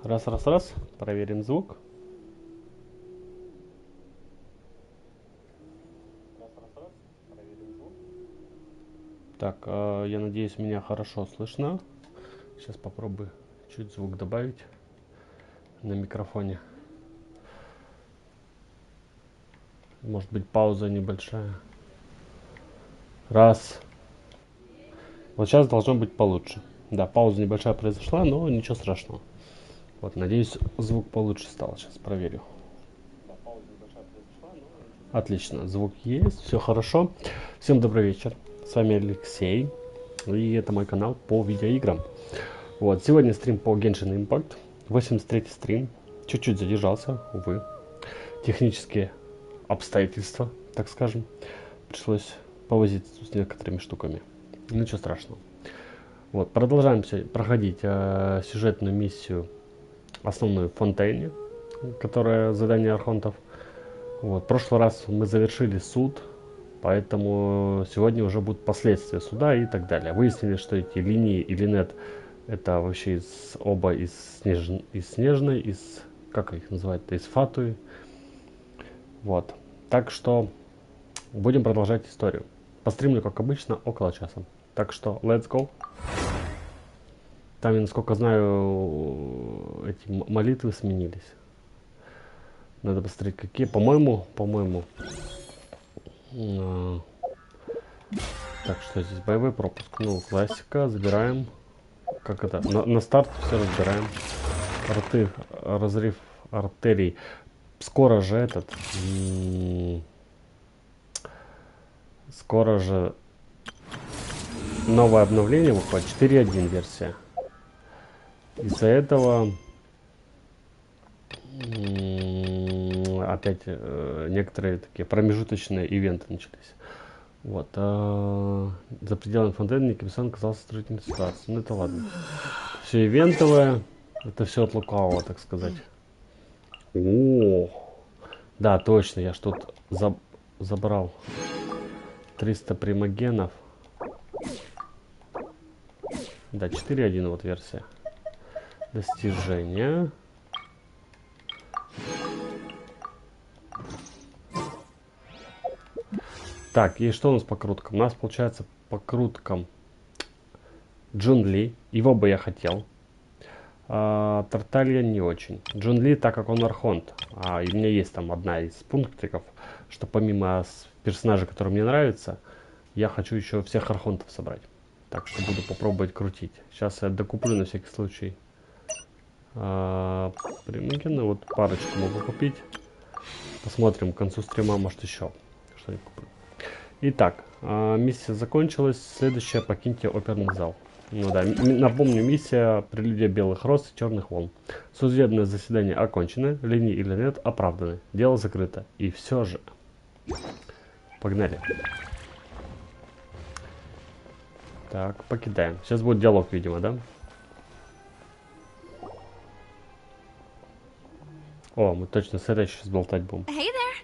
Раз, раз, раз. Проверим звук. Так, я надеюсь, меня хорошо слышно. Сейчас попробую чуть звук добавить на микрофоне. Может быть, пауза небольшая. Раз. Вот сейчас должно быть получше. Да, пауза небольшая произошла, но ничего страшного. Вот, надеюсь, звук получше стал. Сейчас проверю. Отлично, звук есть, все хорошо. Всем добрый вечер. С вами Алексей. И это мой канал по видеоиграм. Вот, сегодня стрим по Genshin Impact. 83-й стрим. Чуть-чуть задержался, увы. Технические обстоятельства, так скажем. Пришлось повозиться с некоторыми штуками. Ничего страшного. Вот, продолжаем проходить сюжетную миссию, основную в Фонтейне, которая задание архонтов. Вот, в прошлый раз мы завершили суд, поэтому сегодня уже будут последствия суда и так далее. Выяснили, что эти линии и линет это вообще оба из снежной, из, как их называют, из фатуи. Вот, так что будем продолжать историю. Постримлю, как обычно, около часа. Так что, let's go. Там, я, насколько знаю, эти молитвы сменились. Надо посмотреть, какие. По-моему. Так, что здесь? Боевой пропуск. Ну, классика. Забираем. Как это? На старт все разбираем. Разрыв артерий. Скоро же этот. Скоро же новое обновление выходит. 4.1 версия. Из-за этого опять некоторые такие промежуточные ивенты начались. Вот. За пределами Фонтейна Никипсон оказался строительной ситуации. Ну это ладно. Все ивентовое. Это все от лукавого, так сказать. О, да, точно. Я что-то забрал. 300 примагенов. Да, 4.1 вот версия. Достижения. Так, и что у нас по круткам? У нас получается по круткам Джун-Ли. Его бы я хотел. Тарталья не очень. Джун-Ли, так как он архонт. И у меня есть там одна из пунктиков, что помимо персонажей, которые мне нравятся, я хочу еще всех архонтов собрать. Так что буду попробовать крутить. Сейчас я докуплю на всякий случай. Примагены, вот парочку могу купить. Посмотрим к концу стрима, может еще что-нибудь куплю. Итак, миссия закончилась. Следующая, покиньте оперный зал. Ну да, напомню, миссия прелюдия белых роз и черных волн. Судебное заседание окончено, линии или нет оправданы. Дело закрыто. И все же. Погнали. Так, покидаем. Сейчас будет диалог, видимо, да? О, мы точно с этой сейчас болтать будем. Hey there.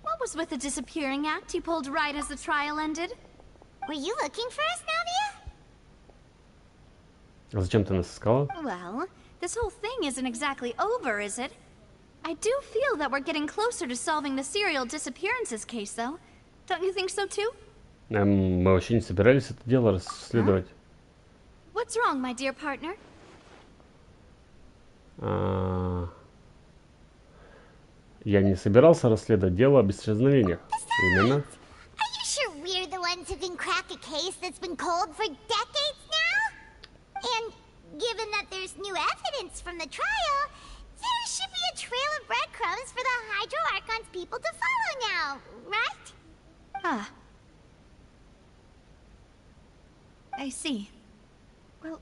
What was with the disappearing act you pulled right as the trial ended? Were you looking for us, Navia? А зачем ты нас искала? Well, this whole thing isn't exactly over, is it? I do feel that we're getting closer to solving the serial disappearances case, though. Don't you think so too? Мы вообще не собирались это дело расследовать. What's wrong, my dear partner? Я не собирался расследовать дело об исчезновениях. Именно. Are you sure we're the ones who can crack a case that's been cold for decades now? And given that there's new evidence from the trial, there should be a trail of breadcrumbs for the Hydro Archon's people to follow now, right? Ah. I see. Well,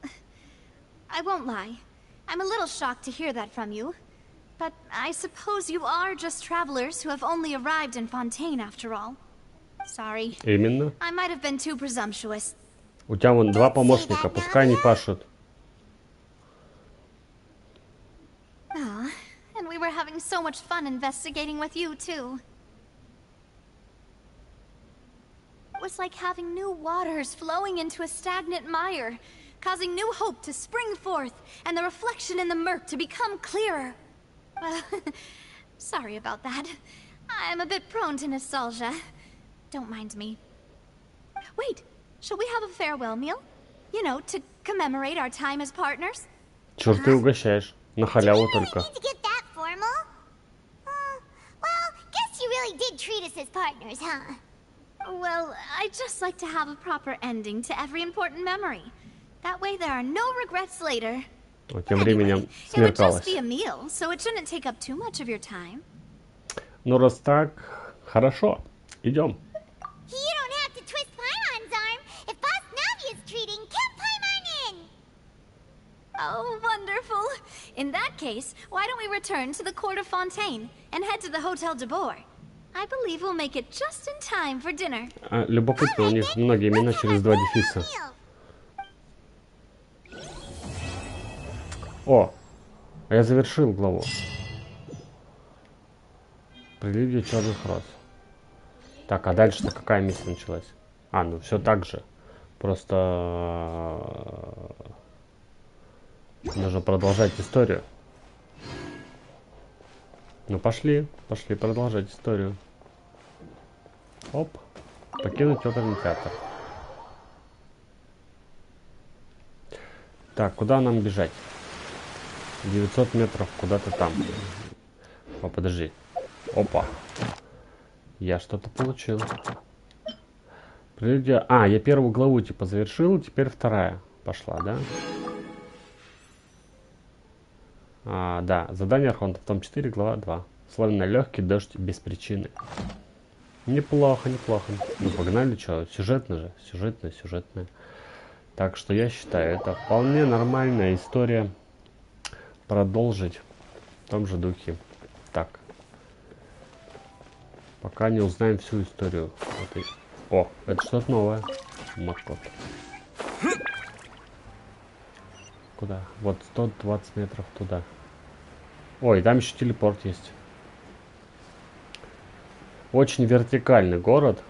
I won't lie. I'm a little shocked to hear that from you. But I suppose you are just travelers who have only arrived in Fontaine after all. Sorry. Именно. I might have been too presumptuous. У тебя вон два помощника, пускай они пашут. And we were having so much fun investigating with you, too. It was like having new waters flowing into a stagnant mire, causing new hope to spring forth, and the reflection in the murk to become clearer. Sorry about that. I'm a bit prone to nostalgia. Don't mind me. Wait, shall we have a farewell meal? You know, to commemorate our time as partners? Чёрт ты угощаешь. На халяву только. Need to get that formal? Well, guess you really did treat us as partners, huh? Well, I'd just like to have a proper ending to every important memory. That way there are no regrets later. Тем временем It would just смеркалось. be a meal, so it shouldn't take up too much of your time. Ну раз так, хорошо. Идем. You don't have to twist Paimon's arm. If Boss Navi is treating, count Paimon in. Oh, wonderful. In that case, why don't we return to the Court of Fontaine and head to the Hotel de Boer? I believe we'll make it just in time for dinner. Любопытно, у них многие имена через два дефиса. О, а я завершил главу. Прелюдия черных роз. Так, а дальше-то какая миссия началась? А, ну все так же. Просто нужно продолжать историю. Ну пошли продолжать историю. Оп. Покинуть оперный театр. Так, куда нам бежать? 900 метров куда-то там. О, подожди. Опа. Я что-то получил. Прелюдия... А, я первую главу типа завершил, теперь вторая пошла, да? Да, задание Архонта, том 4, глава 2. Славный легкий дождь без причины. Неплохо, неплохо. Ну, погнали, что? Сюжетно же. Сюжетная. Так что я считаю, это вполне нормальная история. Продолжить в том же духе. Так. Пока не узнаем всю историю. О, это что-то новое. Макот. Куда? Вот 120 метров туда. Ой, там еще телепорт есть. Очень вертикальный город.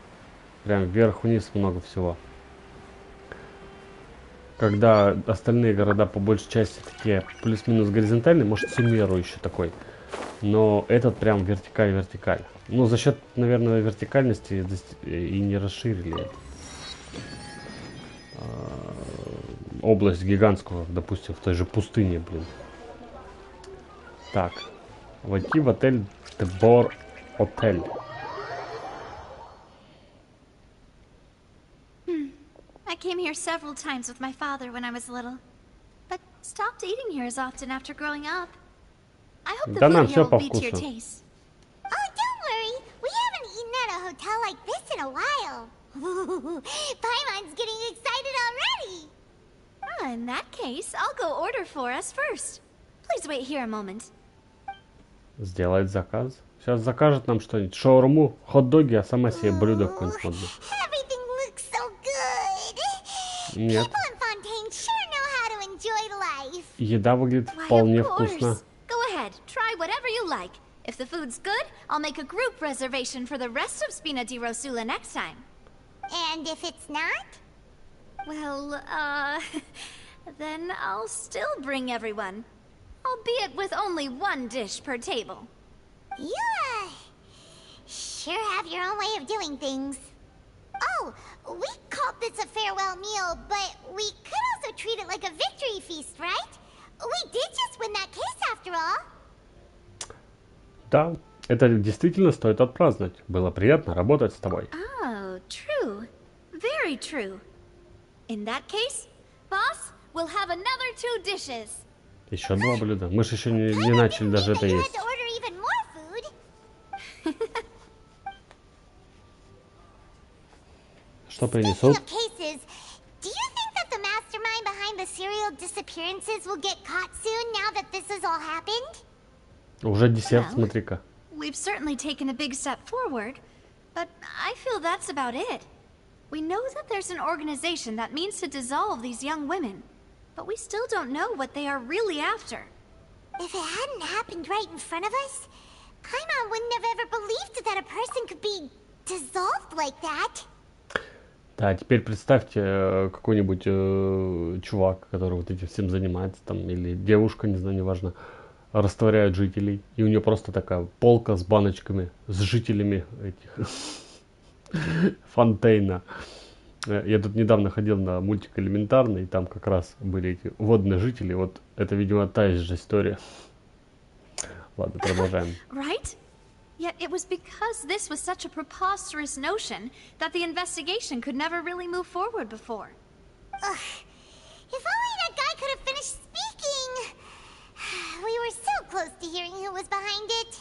Прям вверх-вниз много всего. Когда остальные города по большей части такие плюс-минус горизонтальные, может Сумеру еще такой. Но этот прям вертикаль. Ну, за счет, наверное, вертикальности и не расширили область гигантскую, допустим, в той же пустыне, блин. Так. Войти в отель де Бор Отель. I came here several times with my father when I was little, but stopped eating here as often after growing up. I hope the Да нам food всё here по will be to your вкусу. taste. Oh, don't worry. We haven't eaten at a hotel like this in a while. Paimon's getting excited already. In that case, I'll go order for us first. Please wait here a moment. Сделает заказ. Сейчас закажет нам что-нибудь. Шаурму, хот-доги, а сама себе блюдо какое-нибудь модное. Everything looks so good. Нет. People in Fontaine sure know how to enjoy life. Еда выглядит Why, вполне of course. вкусно. Go ahead, try whatever you like. If the food's good, I'll make a group reservation for the rest of Spina di Rosula next time. And if it's not? Well, then I'll still bring everyone. Albeit with only one dish per table. You, sure have your own way of doing things. Oh, we called this a farewell meal, but we could also treat it like a victory feast, right? We did just win that case after all. Да, это действительно стоит отпраздновать. Было приятно работать с тобой. Oh, true. Very true. In that case, boss, we'll have another 2 dishes. Еще 2 блюда. Мы же еще не начали даже это You had есть. to order even more food. Что Speaking принесут? of cases, do you think that the mastermind behind the serial disappearances will get caught soon now that this has all happened? Уже десерт, Well. смотри-ка. We've certainly taken a big step forward, but I feel that's about it. We know that there's an organization that means to dissolve these young women, but we still don't know what they are really after. If it hadn't happened right in front of us, Paimon wouldn't have ever believed that a person could be dissolved like that. Да, теперь представьте, какой-нибудь чувак, который вот этим всем занимается, там, или девушка, не знаю, неважно, растворяют жителей, и у нее просто такая полка с баночками, с жителями этих фонтейна. Я тут недавно ходил на мультик «Элементарный», и там как раз были эти водные жители. Вот это, видимо, та же история. Ладно, продолжаем. Right? Yet it was because this was such a preposterous notion that the investigation could never really move forward before. Ugh. If only that guy could have finished speaking. We were so close to hearing who was behind it.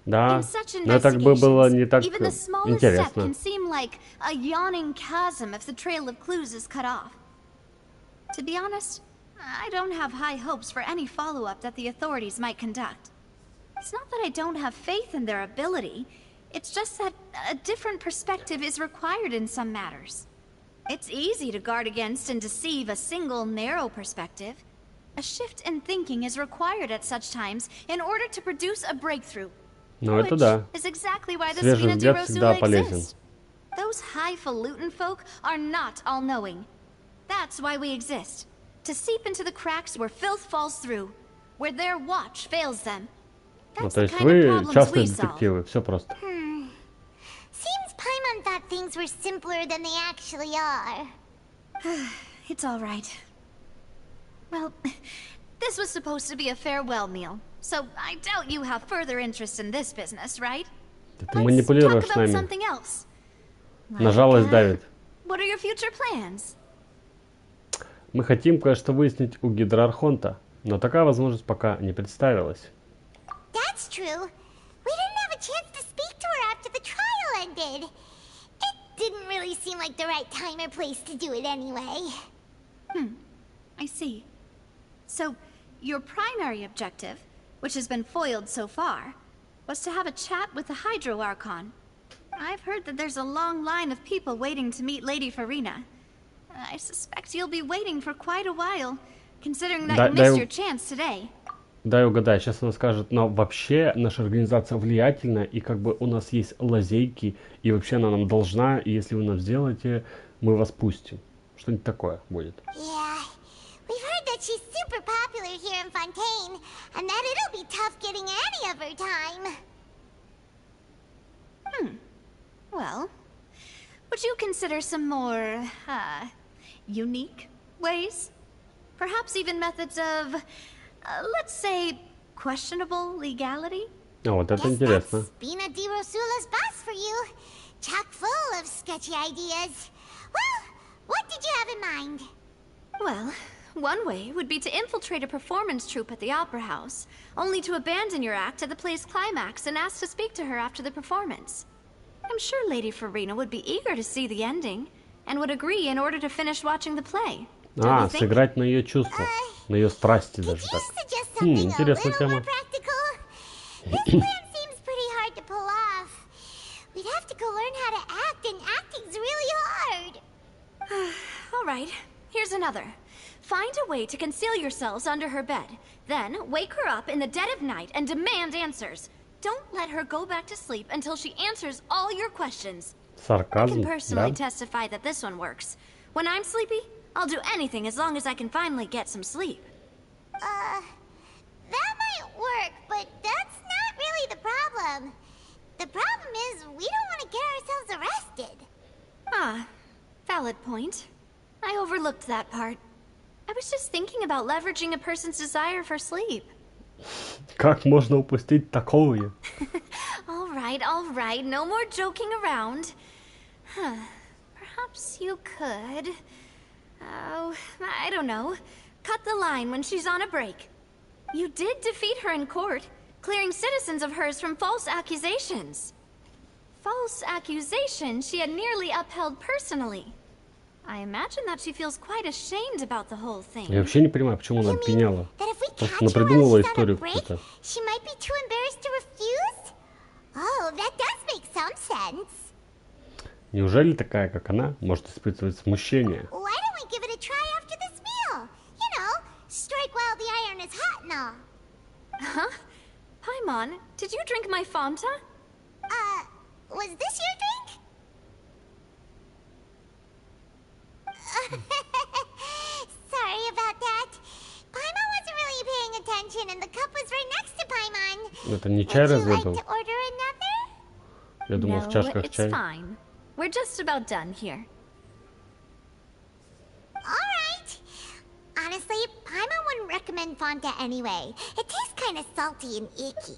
Да, In such но это как бы было не так even the smallest step интересно. can seem like a yawning chasm if the trail of clues is cut off. To be honest, I don't have high hopes for any follow-up that the authorities might conduct. It's not that I don't have faith in their ability, it's just that a different perspective is required in some matters. It's easy to guard against and deceive a single narrow perspective. A shift in thinking is required at such times in order to produce a breakthrough. Ну это Which да. is exactly why the Свежий Spina di взгляд всегда Rosula полезен. exists. Those highfalutin folk are not all-knowing. That's why we exist. To seep into the cracks where filth falls through, where their watch fails them. Ну, That's то the есть kind of вы problems частные we solve. детективы, все просто. Seems Paimon thought things were simpler than they actually are. It's all right. Well, this was supposed to be a farewell meal, so I doubt you have further interest in this business, right? Ты Let's манипулируешь talk about нами. something else. На жалость давит. What are your future plans? Мы хотим кое-что выяснить у Гидроархонта, но такая возможность пока не представилась. That's true. We didn't have a chance to speak to her after the trial ended. It didn't really seem like the right time or place to do it anyway. I see. So, your primary objective, which has been foiled so far, was to have a chat with the Hydro Archon. I've heard that there's a long line of people waiting to meet Lady Farina. I suspect you'll be waiting for quite a while, considering that you missed your chance today. Дай угадаю, сейчас она скажет, но вообще наша организация влиятельная, и как бы у нас есть лазейки, и вообще она нам должна, и если вы нам сделаете, мы вас пустим. Что-нибудь такое будет. Yeah, we've heard that she's super popular here in Fontaine, and that it'll be tough getting any of her time. Well, would you consider some more, unique ways? Perhaps even methods of, let's say, questionable legality? А вот это Guess интересно. that's Spina di Rosula's boss for you. Chock full of sketchy ideas. Well, what did you have in mind? Well, one way would be to infiltrate a performance troupe at the Opera House, only to abandon your act at the play's climax and ask to speak to her after the performance. I'm sure Lady Farina would be eager to see the ending, and would agree in order to finish watching the play. Don't you think? Сыграть на ее чувствах, на ее страсти Could даже you так. suggest something a интересная little more тема. practical? This plan seems pretty hard to pull off. We'd have to go learn how to act, and acting's really hard. All right, here's another. Find a way to conceal yourselves under her bed. Then wake her up in the dead of night and demand answers. Don't let her go back to sleep until she answers all your questions. I Сарказм, can да? personally testify that this one works. When I'm sleepy, I'll do anything as long as I can finally get some sleep. That might work, but that's not really the problem. The problem is we don't want to get ourselves arrested. Ah, valid point. I overlooked that part. I was just thinking about leveraging a person's desire for sleep. Как можно упустить такое? All right, no more joking around. Perhaps you could... Oh, I don't know. Cut the line when she's on a break. You did defeat her in court, clearing citizens of hers from false accusations. False accusations she had nearly upheld personally. I imagine that she feels quite ashamed about the whole thing. Я вообще не понимаю, почему она You mean обвиняла. that if we Просто catch her while напридумывала she's on a историю break, какую-то. she might be too embarrassed to refuse? Oh, that does make some sense. Неужели такая, как она, может испытывать смущение? Why don't we give it a try after this meal? You know, strike while the iron is hot and all. Huh? Paimon, did you drink my Fanta? Was this your drink? Sorry about that. Paimon wasn't really paying attention, and the cup was right next to Paimon. Это не чай Would you like разлил? to order another? Я думал, в No, чашках it's чай. fine. We're just about done here. Alright. Honestly, Paimon wouldn't recommend Fanta anyway. It tastes kind of salty and icky.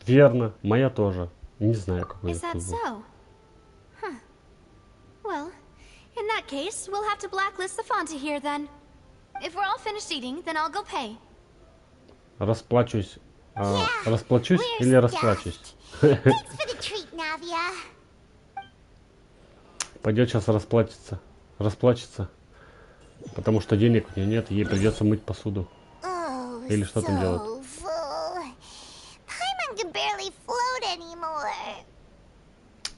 Верно, моя тоже. Не знаю, какой Is that вкус был. so? Huh. Well, in that case, we'll have to blacklist the Fanta here then. If we're all finished eating, then I'll go pay. Расплачусь. Yeah, Расплачусь we're или расплачусь? stuffed. Thanks for the treat, Navia. Пойдет сейчас расплачется. Потому что денег у нее нет, ей придется мыть посуду. Oh, Или что там делать? so full. Paimon can barely float anymore.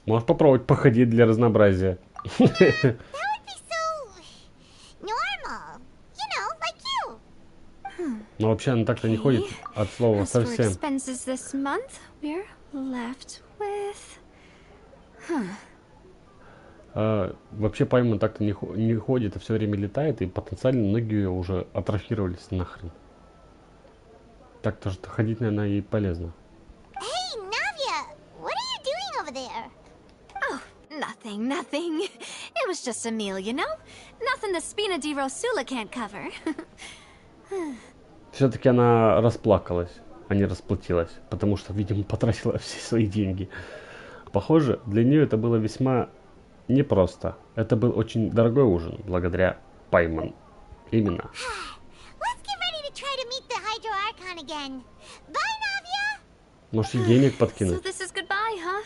Можешь попробовать походить для разнообразия. That would be so normal. You know, like you. Но вообще она так-то не ходит от слова As for совсем. expenses this month, we're left with... Вообще Пайман так-то не ходит, а все время летает, и потенциально ноги ее уже атрофировались нахрен. Так-то же ходить, наверное, ей полезно. Hey, Navia, what are you doing over there? Oh, nothing. It was just a meal, you know? Nothing the Spina di Rosula can't cover. Все-таки она расплакалась, а не расплатилась, потому что, видимо, потратила все свои деньги. Похоже, для нее это было весьма непросто. Это был очень дорогой ужин, благодаря Пайман. Именно. Let's get ready to try to meet the Hydro Archon again. Bye, Navia! Может, ей денег So подкинуть? this is goodbye, huh?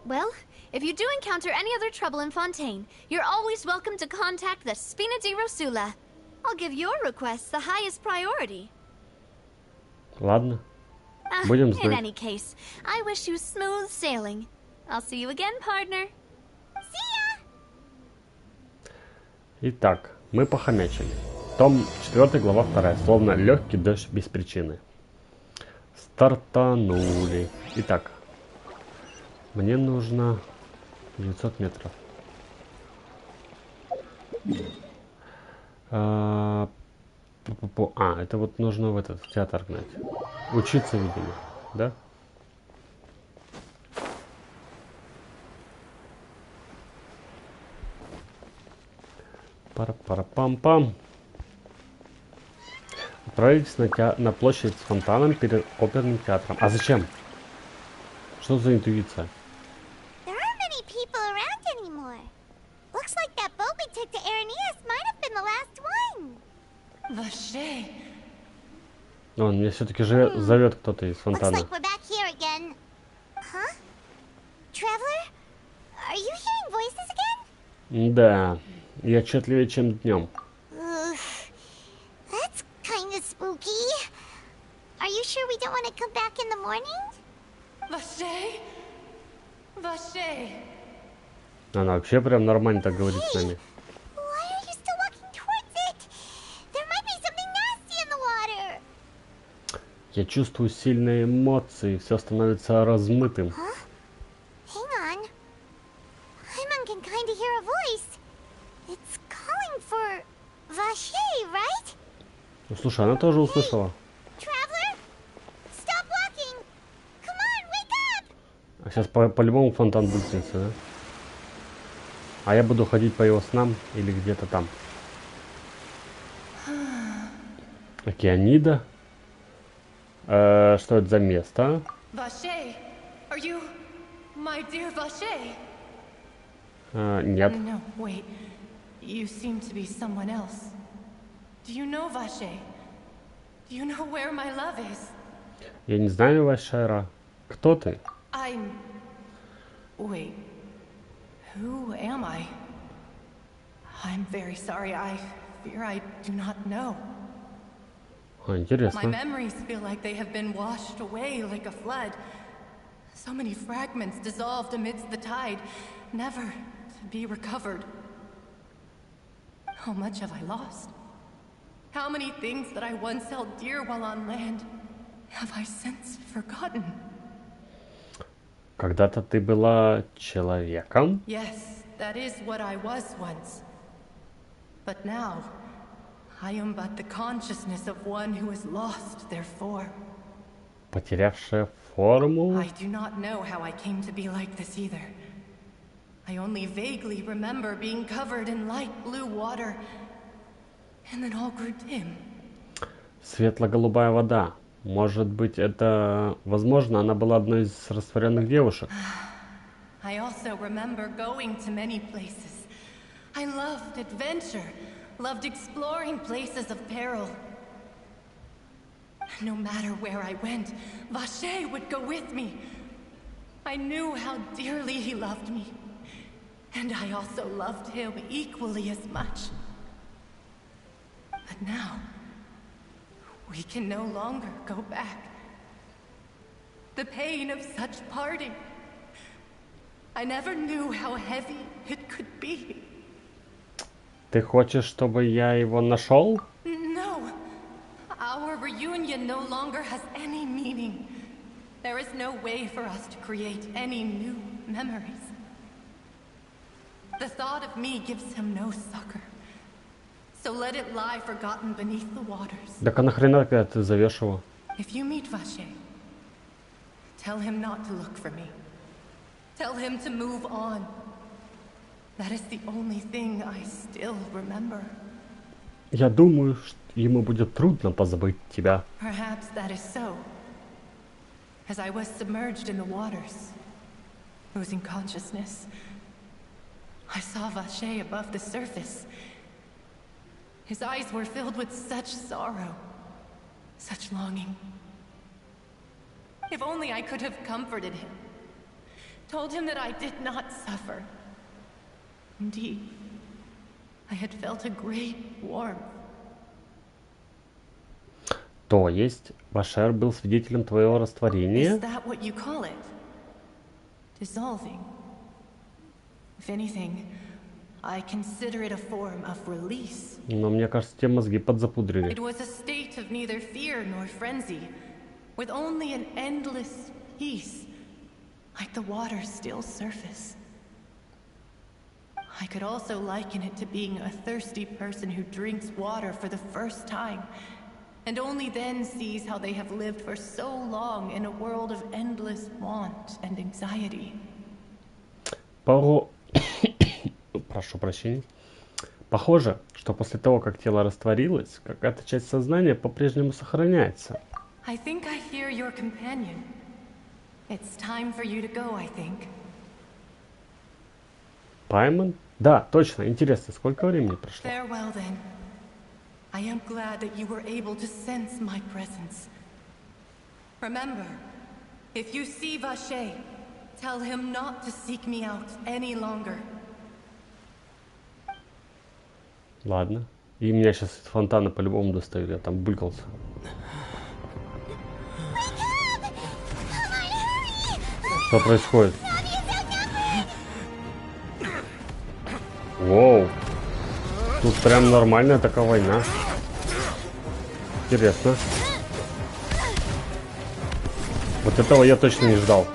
Well, if you do encounter any other trouble in Fontaine, you're always welcome to contact the Spina di Rosula. I'll give your request the highest priority. Ладно. Будем In знать. any case, I wish you smooth sailing. I'll see you again, partner. See ya! Итак, мы похомячили. Том 4, глава 2. Словно легкий дождь без причины. Стартанули. Итак, мне нужно 900 метров. Это вот нужно в этот в театр гнать. Учиться, видимо, да? Пара-пара-пам-пам. Отправитесь на площадь с фонтаном перед оперным театром. А зачем? Что за интуиция? There aren't many people around anymore. Looks like that boat we took to Araneas might have been the last one. Vache. Он меня все-таки зовет кто-то из Looks фонтана. like we're back here again. Huh? Traveler? Are you hearing voices again? Да, и отчетливее, чем днем. Ugh, that's kind of spooky. Are you sure we don't want to come back in the morning? Vache. Vache. Она вообще прям нормально так говорит с нами. Why are you still walking towards it? There might be something nasty in the water. Я чувствую сильные эмоции, все становится размытым. Huh? Hang on. Paimon can kind of hear a voice. It's calling for Vache, right? Ну, слушай, она тоже услышала. Traveler? Stop walking! Come on, wake up! А сейчас по-любому фонтан выкинется, да? А я буду ходить по его снам или где-то там. Океанида. Что это за место? Vache. Are you my dear Vache? Нет. No, wait. You seem to be someone else. Do you know Vache? Do you know where my love is? Я не знаю, Вашера. Кто ты? I'm... Wait. Who am I? I'm very sorry. I fear I do not know. My Интересно. memories feel like they have been washed away like a flood. So many fragments dissolved amidst the tide, never to be recovered. How much have I lost? How many things that I once held dear while on land have I since forgotten? Когда-то ты была человеком? Yes, that is what I was once. But now, I am but the consciousness of one who has lost their form. Потерявшая форму? I do not know how I came to be like this either. I only vaguely remember being covered in light blue water, and then all grew dim. Светло-голубая вода. Может быть, это... Возможно, она была одной из растворенных девушек. I also remember going to many places. I loved adventure, loved exploring places of peril. No matter where I went, Vache would go with me. I knew how dearly he loved me. And I also loved him equally as much. But now, we can no longer go back. The pain of such parting. I never knew how heavy it could be. Ты хочешь, чтобы я его нашел? No. Our reunion no longer has any meaning. There is no way for us to create any new memories. The thought of me gives him no succor. So let it lie forgotten beneath the waters. Так а нахрена, когда ты зовешь его? If you meet Vache, tell him not to look for me. Tell him to move on. That is the only thing I still remember. Я думаю, что ему будет трудно позабыть тебя. Perhaps that is so. As I was submerged in the waters, losing consciousness, I saw Vache above the surface. His eyes were filled with such sorrow, such longing. If only I could have comforted him, told him that I did not suffer. Indeed, I had felt a great warmth. То есть, Башер был свидетелем твоего растворения? Is that what you call it? Dissolving? If anything, I consider it a form of release. Но мне кажется, те мозги подзапудрили. It was a state of neither fear nor frenzy, with only an endless peace, like the water's still surface. I could also liken it to being a thirsty person who drinks water for the first time, and only then sees how they have lived for so long in a world of endless want and anxiety. Прошу прощения. Похоже, что после того, как тело растворилось, какая-то часть сознания по-прежнему сохраняется. I think I hear your companion. It's time for you to go, I think. Пайман? Да, точно. Интересно, сколько времени прошло? Farewell then. I am glad that you were able to sense my presence. Remember, if you see Vache, tell him not to seek me out any longer. Ладно. И меня сейчас из фонтана по-любому достают, я там булькался. Что происходит? Воу. Тут прям нормальная такая война. Интересно. Вот этого я точно не ждал.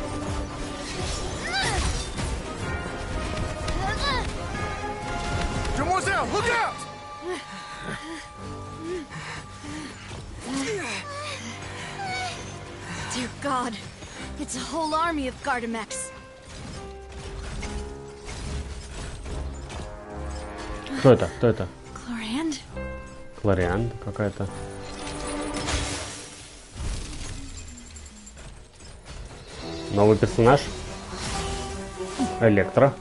Dear God, it's a whole army of Gardamex. Кто это? Кто это? Chlorand? Клариан какая-то. Новый персонаж. Электро.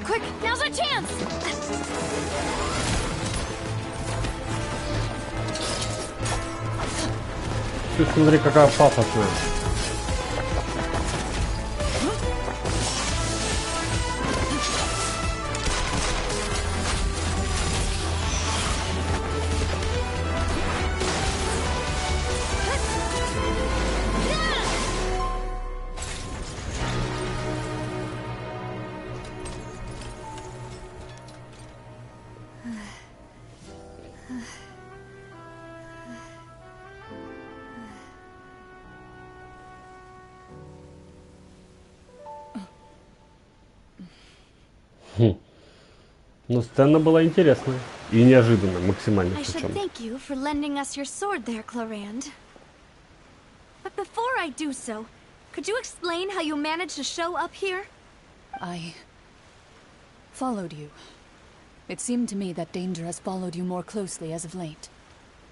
Quick, now's our chance! Ты смотри, какая пафосная. Ну, сцена была интересная. И неожиданная, максимально I should причем. thank you for lending us your sword there, Clorand. But before I do so, could you explain how you managed to show up here? I followed you. It seemed to me that danger has followed you more closely as of late.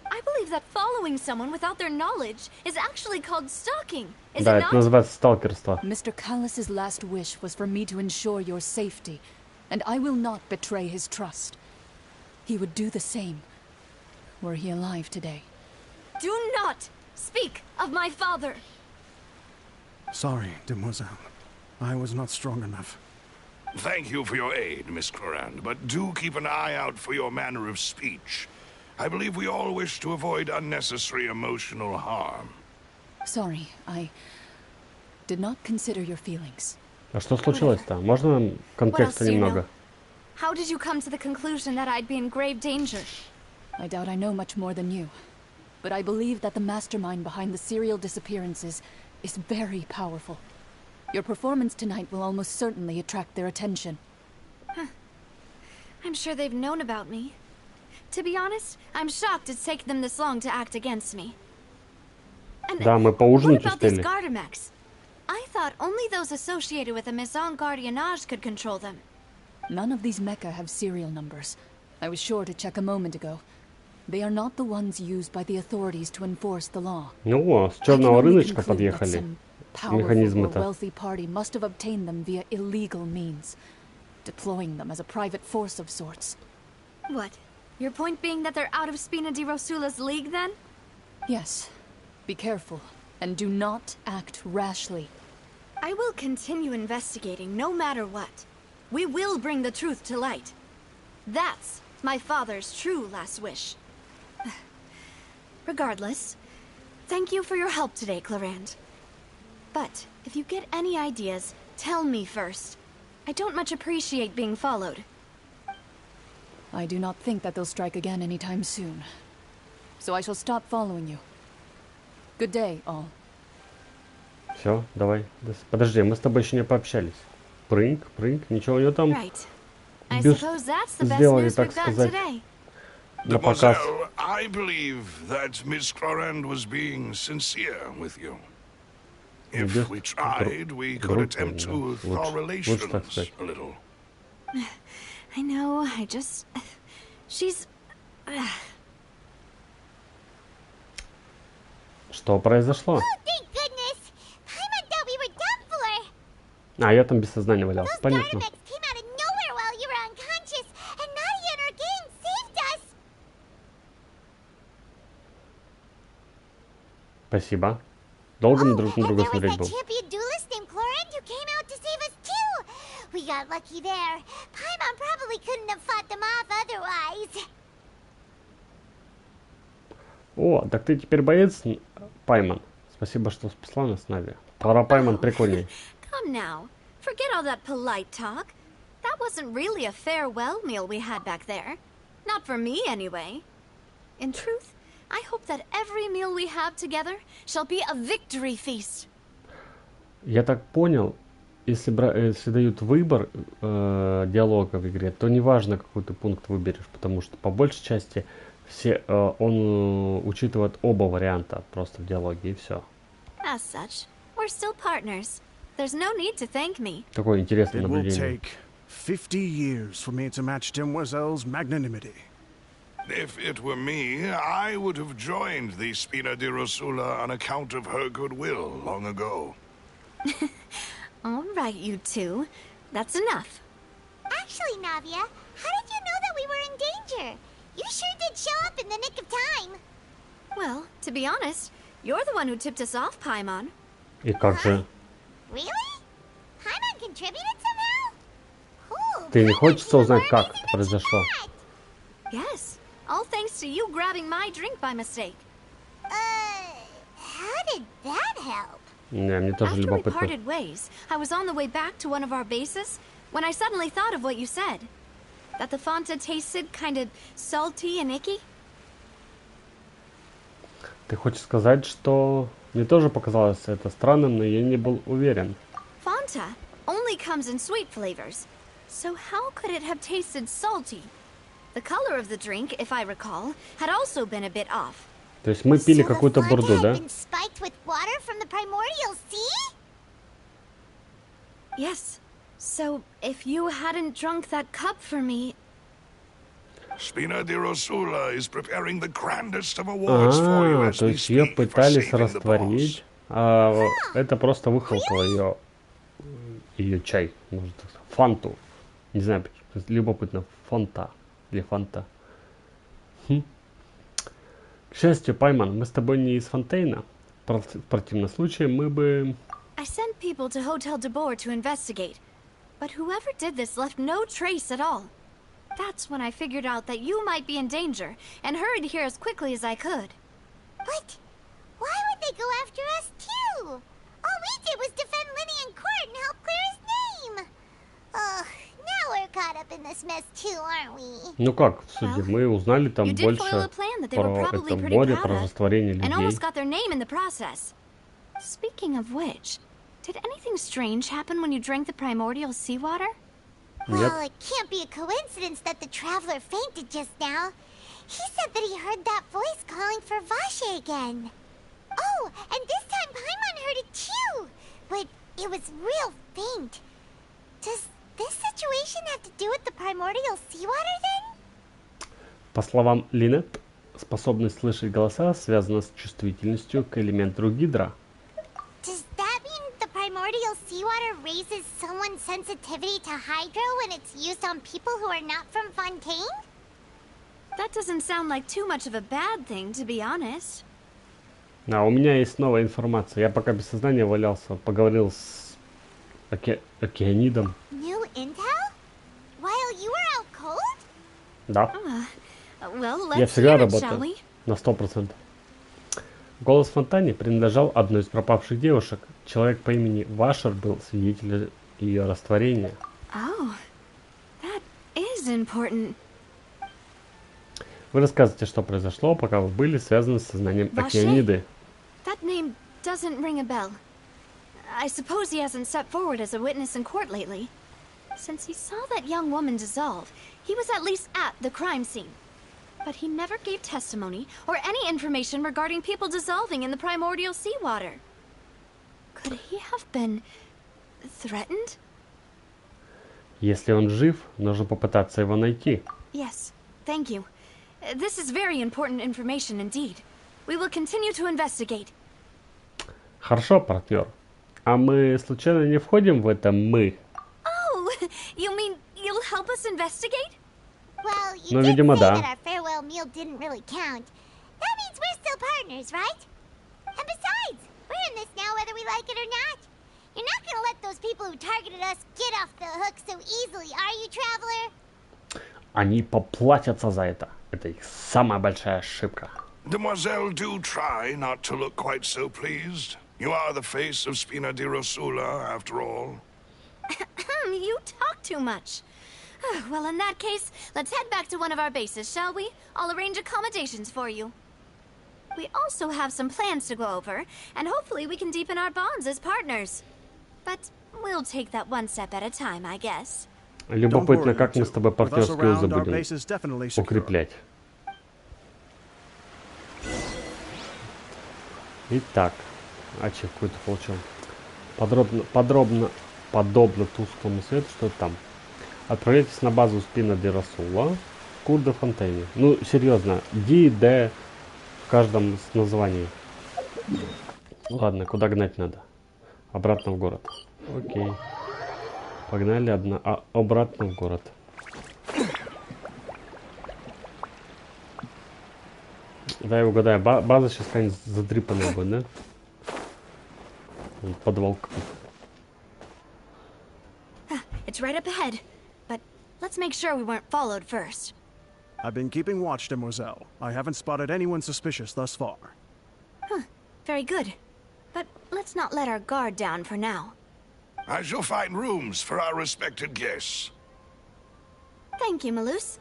I believe that following someone without their knowledge is actually called stalking, is Да, it это not? называется сталкерство. Mr. Callus's last wish was for me to ensure your safety, and I will not betray his trust. He would do the same, were he alive today. Do not speak of my father. Sorry, demoiselle. I was not strong enough. Thank you for your aid, Miss Clorand, but do keep an eye out for your manner of speech. I believe we all wish to avoid unnecessary emotional harm. Sorry, I did not consider your feelings. А что случилось-то? Можно What else контекста do you know? немного? How did you come to the conclusion that I'd be in grave danger? I doubt I know much more than you, but I believe that the mastermind behind the serial disappearances is very powerful. Your performance tonight will almost certainly attract their attention. I'm sure they've known about me. To be honest, I'm shocked it's taken them this long to act against me. And Да, мы what поужинать about these успели. Gardamex? I thought only those associated with the Maison Gardiennage could control them. None of these mecha have serial numbers. I was sure to check a moment ago. They are not the ones used by the authorities to enforce the law. Ну, с I can черного only рыночка conclude that подъехали. some powerful or Механизмы-то. wealthy party must have obtained them via illegal means, deploying them as a private force of sorts. What? Your point being that they're out of Spina di Rosula's league, then? Yes. Be careful, and do not act rashly. I will continue investigating no matter what. We will bring the truth to light. That's my father's true last wish. Regardless, thank you for your help today, Clorand. But if you get any ideas, tell me first. I don't much appreciate being followed. I do not think that they'll strike again anytime soon. So I shall stop following you. Good day, all. Все, давай. Подожди, мы с тобой еще не пообщались. Прынг, прынг, ничего у него там Right. I Без- suppose that's the best сделали, news так we've got сказать. today. на показ. Mademoiselle, I believe that Miss Clorand was being sincere with you. If Без- we tried, we could грубо, attempt да. to thaw Лучше так relations сказать. a little. I know, I just... She's... Что произошло? Thank goodness! Paimon thought we were done for! А, я там без сознания валялся. Those Понятно. Gardamex came out of nowhere while you were unconscious, and Nadia and her gang saved us! Спасибо. Долго мы друг на and друга there was смотреть that был. champion duelist named Clorand who came out to save us too! We got lucky there. Paimon probably couldn't have fought them off otherwise. О, так ты теперь боец, Пайман. Спасибо, что спасла нас, Нави. Пора Пайман прикольней. Come now. Forget all that polite talk. That wasn't really a farewell meal we had back there. Not for me, anyway. In truth, I hope that every meal we have together shall be a victory feast. Я так понял, если дают выбор диалога в игре, то неважно, какой ты пункт выберешь, потому что по большей части он учитывает оба варианта просто в диалоге, и все. As such, we're still partners. There's no need to thank me. Такое интересное It will наблюдение. take 50 years for me to match Demoiselle's magnanimity. If it were me, I would have joined the Spina di Rosula on account of her goodwill long ago. All right, you two. That's enough. Actually, Navia, how did you know that we were in danger? You sure did show up in the nick of time. Well, to be honest, you're the one who tipped us off, Paimon. И как же? Really? Paimon contributed somehow? Cool. Ты не Paimon, хочется can you узнать, learn как anything это that you произошло? got? Yes, all thanks to you grabbing my drink by mistake. How did that help? Не, мне тоже After we любопытно. parted ways, I was on the way back to one of our bases when I suddenly thought of what you said. That the Fanta tasted kind of salty and icky. Ты хочешь сказать, что мне тоже показалось это странным, но я не был уверен. Fanta only comes in sweet flavors. So how could it have tasted salty? The color of the drink, if I recall, had also been a bit off. То есть мы пили So the какую-то Fonta бурду, had да? been spiked with water from the primordial sea? Yes. So if you hadn't drunk that cup for me... Spina di Rosula is preparing the grandest of awards for you as то we есть ее speak for пытались saving the boss. растворить, а это просто выхлопало ее чай, может, фанту. Не знаю, любопытно, фонта или фанта. К счастью, Пайман, мы с тобой не из Фонтейна. В противном случае мы бы... I sent people to Hotel de Boer to investigate, but whoever did this left no trace at all. That's when I figured out that you might be in danger, and hurried here as quickly as I could. But why would they go after us too? All we did was defend Linny in court and help clear his name. Ugh, now we're caught up in this mess too, aren't we? Ну как, в суде, мы узнали там You did foil больше a plan that they were про probably это pretty море, proud про of, растворение and людей. almost got their name in the process. Speaking of which, did anything strange happen when you drank the primordial seawater? Well, it can't be a coincidence that the traveler fainted just now. He said that he heard that voice calling for Vache again. Oh, and this time Paimon heard it too, but it was real faint. Does this situation have to do with the primordial seawater then? По словам Линет, способность слышать голоса связана с чувствительностью к элементу гидра. Does that mean the primordial seawater raises someone's sensitivity to hydro when it's used on people who are not from Fontaine? That doesn't sound like too much of a bad thing, to be honest. А у меня есть новая информация. Я пока без сознания валялся, поговорил с океанидом. New intel? While you were out cold? Да, Well, я let's всегда hear it, shall работаю we? на 100%. Голос Фонтане принадлежал одной из пропавших девушек. Человек по имени Вашер был свидетелем ее растворения. Oh, that is important. Вы рассказываете, что произошло, пока вы были связаны с сознанием Ваше? океаниды. That name doesn't ring a bell. I suppose he hasn't stepped forward as a witness in court lately. Since he saw that young woman dissolve, he was at least at the crime scene. But he never gave testimony or any information regarding people dissolving in the primordial seawater. Could he have been threatened? Если он жив, нужно попытаться его найти. Yes, thank you. This is very important information indeed. We will continue to investigate. Хорошо, партнер. А мы случайно не входим в это «мы»? Oh, you mean you'll help us investigate? Well, you Ну, did видимо, say да. that our farewell meal didn't really count. That means we're still partners, right? And besides, we're in this now whether we like it or not. You're not gonna let those people who targeted us get off the hook so easily, are you, traveler? Они поплатятся за это. Это их самая большая ошибка. Demoiselle, do try not to look quite so pleased. You are the face of Spina di Rosula, after all. You talk too much. Well, in that case, let's head back to one of our bases, shall we? I'll arrange accommodations for you. We also have some plans to go over, and hopefully we can deepen our bonds as partners. But we'll take that one step at a time, I guess. Любопытно, как мы с тобой With us партнерские узы around, our будем base is definitely secure. укреплять. Итак, ачив какой-то получил. Подобно тусклому свету, что там. Отправляйтесь на базу Спина де Расула, Курда Фонтейне. Ну, серьезно, Ди, Д в каждом названии. Ладно, куда гнать надо? Обратно в город. Окей. Погнали обратно в город. Дай угадаю, база сейчас какая-нибудь задрипанная будет, да? Подвал какой-то. It's right up ahead, but let's make sure we weren't followed first. I've been keeping watch, Demoiselle. I haven't spotted anyone suspicious thus far. Very good. But let's not let our guard down for now. I shall find rooms for our respected guests. Thank you, Malus.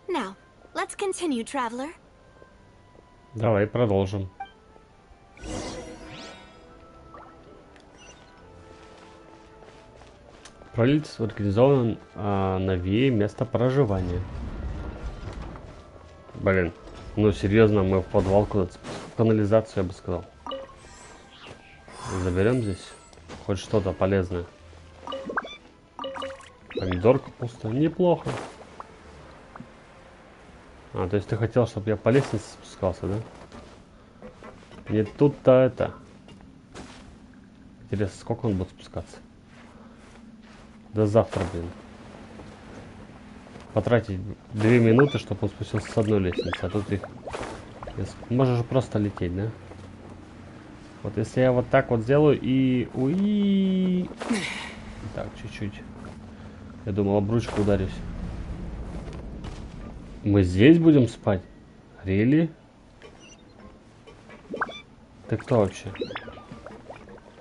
Now, let's continue, traveler. Давай продолжим. Правительство организовано новее место проживания. Блин, ну серьезно, мы в подвал куда-то, в канализацию, я бы сказал. Заберем здесь хоть что-то полезное. Помидорка пустая, неплохо. А, то есть ты хотел, чтобы я по лестнице спускался, да? Не тут-то это. Интересно, сколько он будет спускаться? До завтра, блин. Потратить 2 минуты, чтобы он спустился с одной лестницы, а тут их... Можешь просто лететь, да? Вот если я вот так вот сделаю и... Уи... Так, чуть-чуть. Я думал, об ручку ударюсь. Мы здесь будем спать? Really? Ты кто вообще?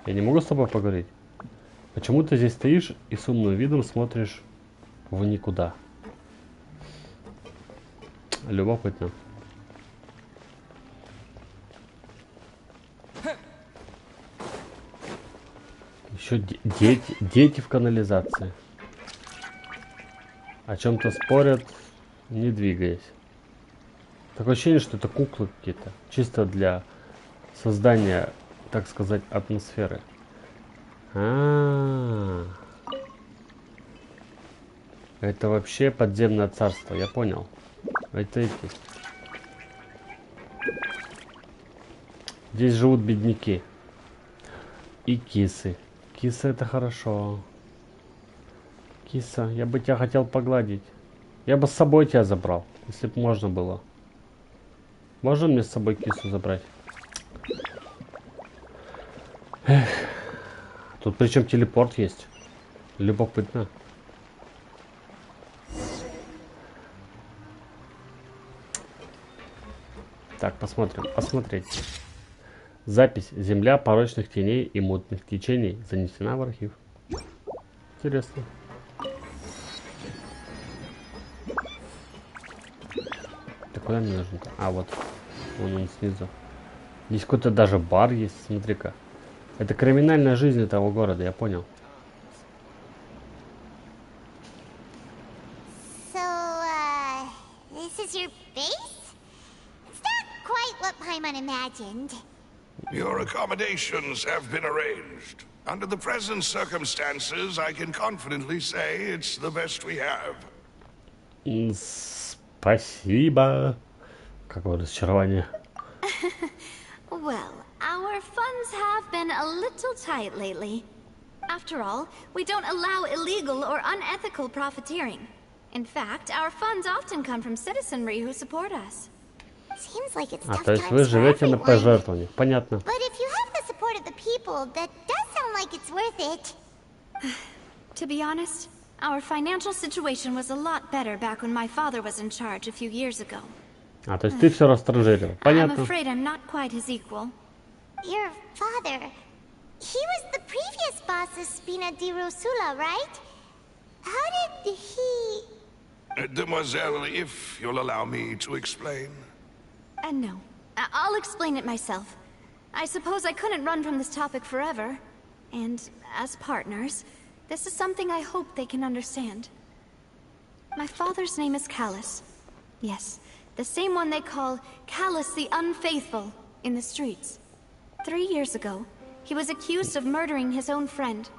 Я не могу с тобой поговорить? Почему ты здесь стоишь и с умным видом смотришь в никуда? Любопытно. Еще дети в канализации. О чем-то спорят, не двигаясь. Такое ощущение, что это куклы какие-то. Чисто для создания, так сказать, атмосферы. Это вообще подземное царство, я понял. Это эти. Здесь живут бедняки. И кисы. Киса, это хорошо. Киса, я бы тебя хотел погладить. Я бы с собой тебя забрал, если бы можно было. Можно мне с собой кису забрать? Эх. Тут причем телепорт есть. Любопытно. Так, посмотрим. Посмотреть. Запись. Земля порочных теней и мутных течений занесена в архив. Интересно. Так, куда мне нужно-то? А, вот. Вон он снизу. Здесь какой-то даже бар есть, смотри-ка. Это криминальная жизнь этого города, я понял. So, this is your base? It's not quite what Paimon imagined. Your accommodations have been arranged. Under the present circumstances, I can confidently say it's the best we have. Спасибо. Какое разочарование. Well, our funds have been a little tight lately. After all, we don't allow illegal or unethical profiteering. In fact, our funds often come from citizenry who support us. Seems like it's А, tough то есть times вы for живете на everyone. пожертвованиях. Понятно. But if you have the support of the people, that does sound like it's worth it. To be honest, our financial situation was a lot better back when my father was in charge a few years ago. А, то есть ты все растранжирил. I'm Понятно. afraid I'm not quite his equal. Your father, he was the previous boss of Spina di Rosula, right? How did he... Demoiselle, if you'll allow me to explain. No. I'll explain it myself. I suppose I couldn't run from this topic forever. And as partners, this is something I hope they can understand. My father's name is Callus. Yes, the same one they call Callus the Unfaithful in the streets. 3 years ago, he was accused of murdering his own friend.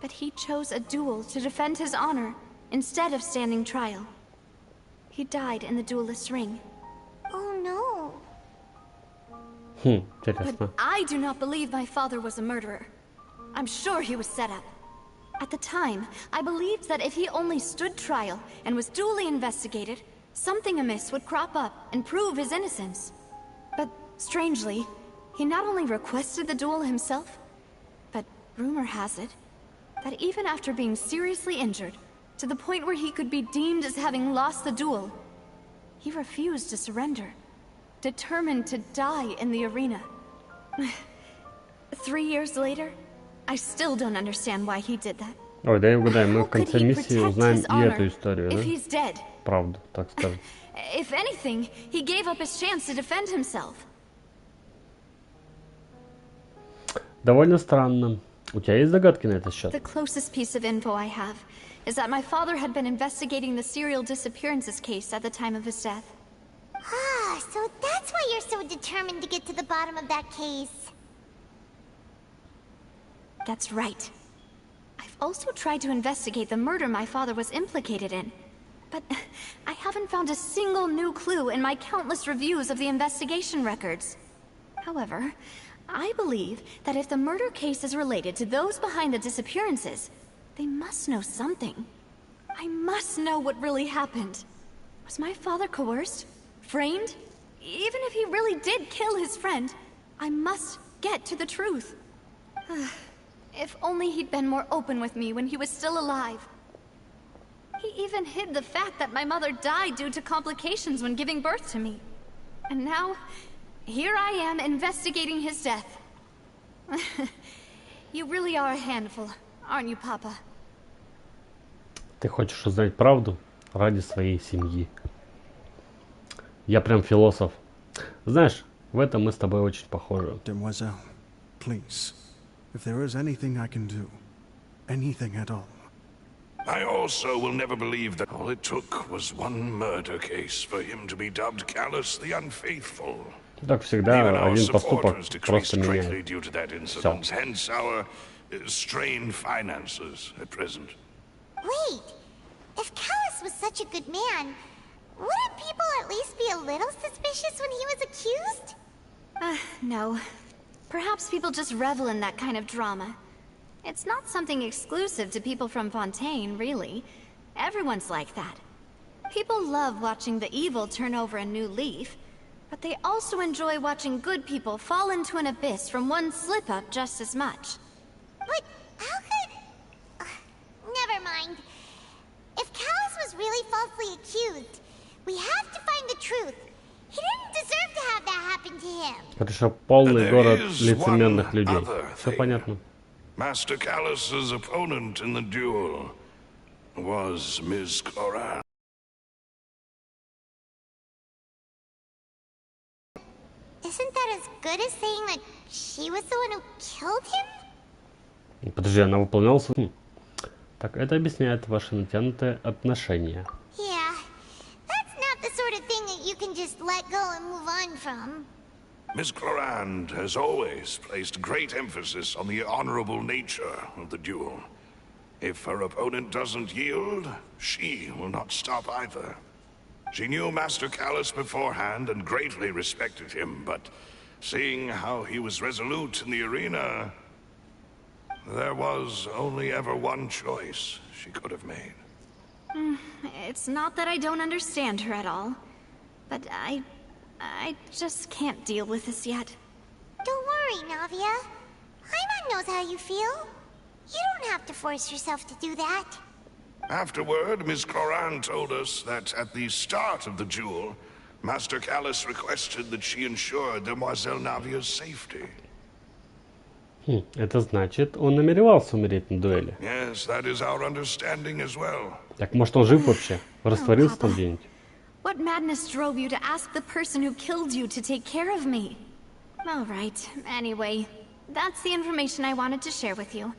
But he chose a duel to defend his honor instead of standing trial. He died in the duelist's ring. Oh no. But Интересно. I do not believe my father was a murderer. I'm sure he was set up. At the time, I believed that if he only stood trial and was duly investigated, something amiss would crop up and prove his innocence. But strangely, he not only requested the duel himself, but rumor has it that even after being seriously injured, to the point where he could be deemed as having lost the duel, he refused to surrender, determined to die in the arena. 3 years later, I still don't understand why he did that. Ой, дай угадаем, мы How в could конце he миссии protect узнаем his и honor эту историю, if да? he's dead? Правду, так скажем. If anything, he gave up his chance to defend himself. Довольно странно. У тебя есть догадки на этот счет? The closest piece of info I have is that my father had been investigating the serial disappearances case at the time of his death. Ah, so that's why you're so determined to get to the bottom of that case. That's right. I've also tried to investigate the murder my father was implicated in, but I haven't found a single new clue in my countless reviews of the investigation records. However, I believe that if the murder case is related to those behind the disappearances, they must know something. I must know what really happened. Was my father coerced? Framed? Even if he really did kill his friend, I must get to the truth. If only he'd been more open with me when he was still alive. He even hid the fact that my mother died due to complications when giving birth to me. And now, here I am investigating his death. You really are a handful, aren't you, Papa? Ты хочешь узнать правду ради своей семьи. Я прям философ. Знаешь, в этом мы с тобой очень похожи. Demoiselle, please, if there is anything I can do, anything at all. I also will never believe that all it took was one murder case for him to be dubbed Callus the Unfaithful. Как Even всегда, our один поступок supporters просто decreased greatly меняет. due to that incident, hence our strained finances at present. Wait, if Callus was such a good man, wouldn't people at least be a little suspicious when he was accused? No. Perhaps people just revel in that kind of drama. It's not something exclusive to people from Fontaine, really. Everyone's like that. People love watching the evil turn over a new leaf, but they also enjoy watching good people fall into an abyss from one slip-up just as much. But how could... never mind. If Callus was really falsely accused, we have to find the truth. He didn't deserve to have that happen to him. Это же полный There город is лицемерных one людей. other Все thing. понятно. Master Callus's opponent in the duel was Ms. Cloran. Isn't that as good as saying that she was the one who killed him? Подожди, она выполняла свою... Так, это объясняет ваши натянутые отношения. Yeah, that's not the sort of thing that you can just let go and move on from. Miss Clorand has always placed great emphasis on the honorable nature of the duel. If her opponent doesn't yield, she will not stop either. She knew Master Callus beforehand and greatly respected him, but seeing how he was resolute in the arena, there was only ever one choice she could have made. It's not that I don't understand her at all, but I just can't deal with this yet. Don't worry, Navia. Paimon knows how you feel. You don't have to force yourself to do that. Afterward, Miss Clorand told us that at the start of the duel, Master Callus requested that she ensure Demoiselle Navia's safety. Это значит, он намеревался умереть на дуэли. Yes, that is our understanding as well. Так, может, он жив вообще? Растворился там Папа. где-нибудь? What madness drove you to ask the person who killed you to take care of me? All right, anyway, that's the information I wanted to share with you.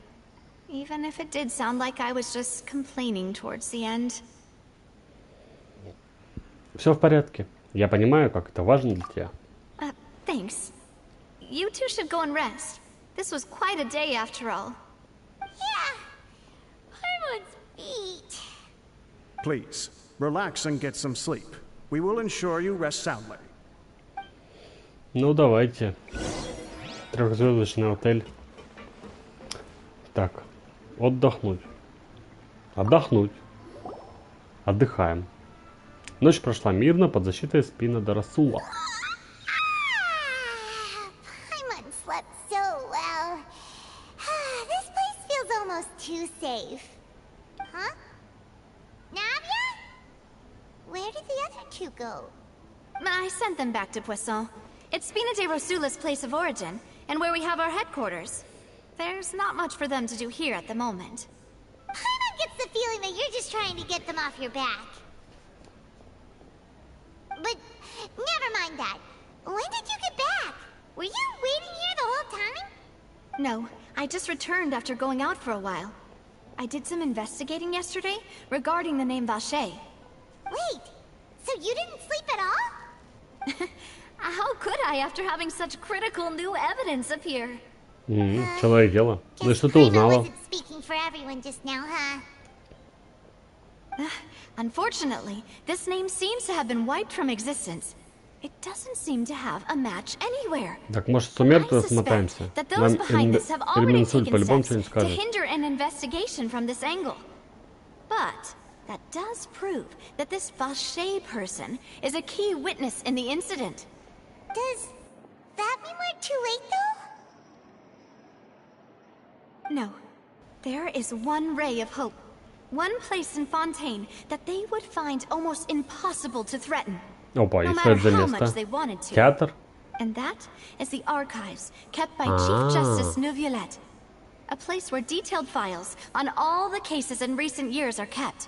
Even if it did sound like I was just complaining towards the end. Все в порядке. Я понимаю, как это важно для тебя. Thanks. You two should go and rest. This was quite a day after all. Yeah. Paimon's beat. Please, relax and get some sleep. We will ensure you rest soundly. Ну, давайте. Трехзвездочный отель. Так, отдохнуть. Отдохнуть. Отдыхаем. Ночь прошла мирно под защитой спина до Расула. Paimon slept so well. This place feels almost too safe. Huh? Navia? Where did the other two go? I sent them back to Poisson. It's Spina de Rosula's place of origin, and where we have our headquarters. There's not much for them to do here at the moment. Paimon gets the feeling that you're just trying to get them off your back. But never mind that. When did you get back? Were you waiting here the whole time? No, I just returned after going out for a while. I did some investigating yesterday regarding the name Vache. Wait, so you didn't sleep at all? How could I after having such critical new evidence appear? Целое дело. Ну и что ты Guess Paimon узнала? wasn't speaking for everyone just now, huh? Unfortunately, this name seems to have been wiped from existence. It doesn't seem to have a match anywhere. Так, может, Сумер I туда suspect смотаемся? that those behind this have already Эльминсуль taken по-любому steps что-нибудь to скажет. hinder an investigation from this angle. But that does prove that this Vache person is a key witness in the incident. Does that mean we're too late, though? No. There is one ray of hope. One place in Fontaine that they would find almost impossible to threaten. Опа, No и что matter это за how much место? they wanted to. Театр? And that is the archives kept by Chief Justice Neuvillette. A place where detailed files on all the cases in recent years are kept.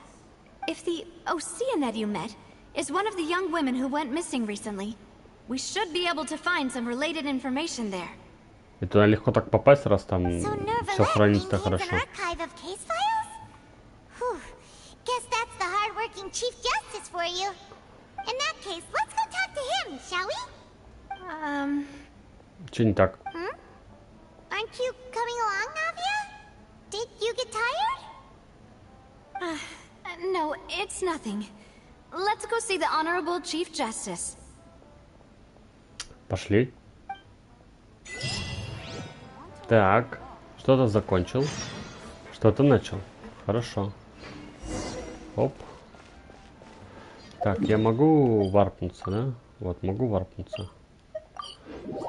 If the Oceanid you met is one of the young women who went missing recently, we should be able to find some related information there. И туда легко так попасть, раз там So все Neuvillette хранится maintains an хорошо. archive of case files? Whew. Guess that's the hard-working Chief Justice for you. In that case, let's go talk to him, shall we? Че не так? Aren't you coming along, Navia? Did you get tired? No, it's nothing. Let's go see the Honorable Chief Justice. Пошли. Так, что-то закончил. Что-то начал. Хорошо. Оп. Так, я могу варпнуться, да? Вот, могу варпнуться.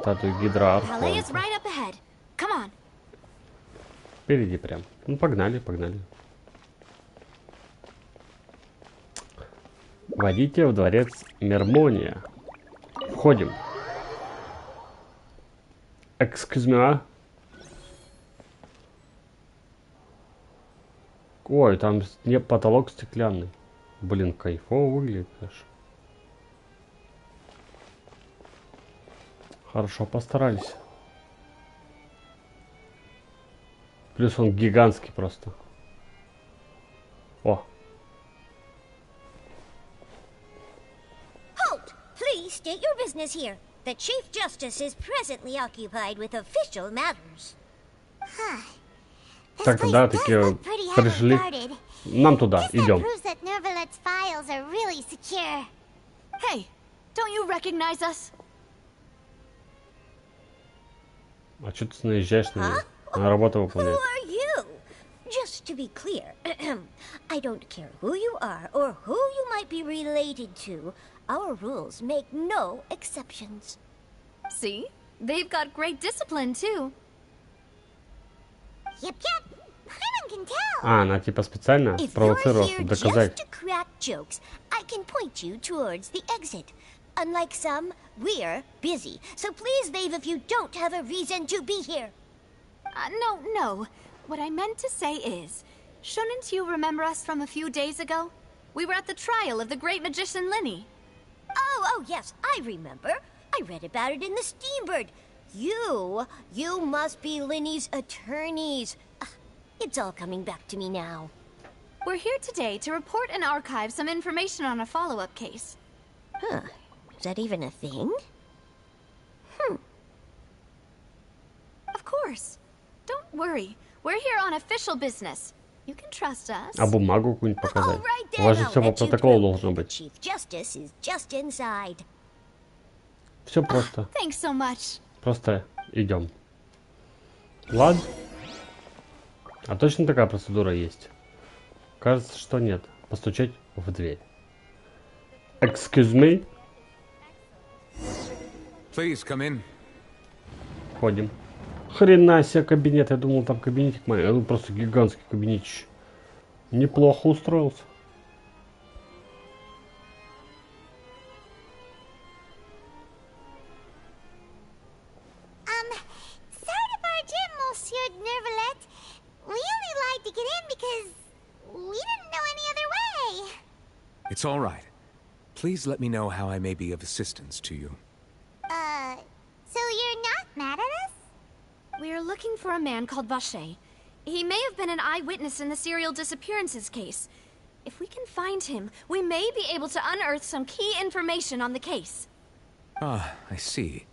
Статую Гидра Palais is Архонта. right up ahead. Come on. Впереди прям. Ну, погнали, погнали. Войдите в дворец Мермония. Входим. Excuse me. Ой, там потолок стеклянный. Блин, кайфово выглядит, конечно. Хорошо постарались. Плюс он гигантский просто. О. Halt! Please state your business here. The Chief Justice is presently occupied with official matters. This Так, place да, does таки look pretty heavily пришли. guarded. Нам туда, Guess that идем. proves that Neuvillette's files are really secure. Hey, don't you recognize us? А что ты наезжаешь на меня? Она работу Who выполняет. are you? Just to be clear, I don't care who you are or who you might be related to. Our rules make no exceptions. See? They've got great discipline, too. Yep. Paimon can tell. А, она типа специально If you're спровоцировала, here чтобы just доказать. to crack jokes, I can point you towards the exit. Unlike some, we're busy, so please leave if you don't have a reason to be here. No. What I meant to say is, shouldn't you remember us from a few days ago? We were at the trial of the great magician Linny. Oh, yes, I remember. I read about it in the Steambird. You must be Linny's attorneys. It's all coming back to me now. We're here today to report and archive some information on a follow-up case. Huh. Is that even a thing? Of course. Don't worry. We're here on official business. You can trust us. А бумагу какую-нибудь показать. All right, У then, вас же I'll все по let you протоколу through. должно The быть. Chief Justice is just inside. Все просто. Thanks so much. Просто идем. Ладно. А точно такая процедура есть? Кажется, что нет. Постучать в дверь. Excuse me. Please come in. Входим. Хрена себе кабинет. Я думал, там кабинетик маленький. Ну, просто гигантский кабинетище. Неплохо устроился. Sorry to barge in, Monsieur Neuvillette. We only lied to get in because we didn't know any other way. It's all right. Please let me know how I may be of assistance to you. So you're not mad at us? We're looking for a man called Vache. He may have been an eyewitness in the serial disappearances case. If we can find him, we may be able to unearth some key information on the case. Ah, I see.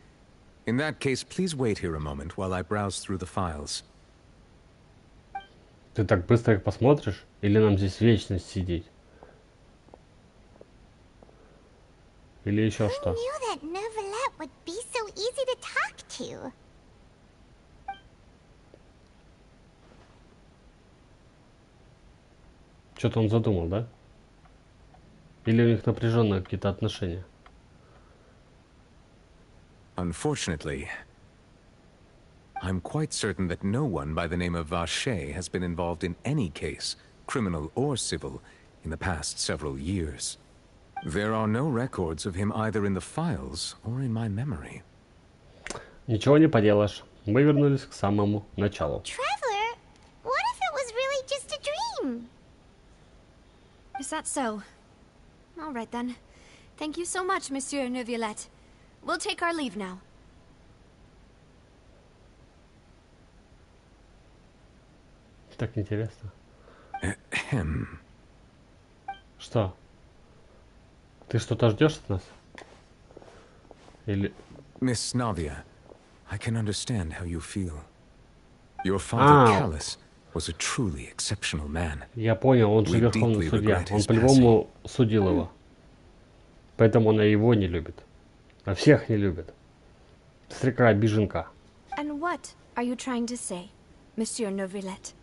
In that case, please wait here a moment while I browse through the files. Ты так быстро их посмотришь? Или нам здесь вечность сидеть? Или еще Who что? knew that Neuvillette would be so easy to talk to? Что-то он задумал, да? Или у них напряженные какие-то отношения? Unfortunately, I'm quite certain that no one by the name of Vache has been involved in any case, criminal or civil, in the past several years. There are no records of him either in the files or in my memory. Ничего не поделаешь. Мы вернулись к самому началу. Traveler, what if it was really just a dream? Is that so? All right then. Thank you so much, Monsieur Neuvillette. We'll take our leave now. Так интересно. Ahem. Что? Ты что-то ждешь от нас? Или... Miss Navia, I can understand how you feel. Your father, Callus, was a truly exceptional man. Я понял, он же We верховный deeply судья. regret Он his по-любому судил его. Поэтому она его не любит. А всех не любит. Стрекая беженка. And what are you trying to say, Monsieur Neuvillette?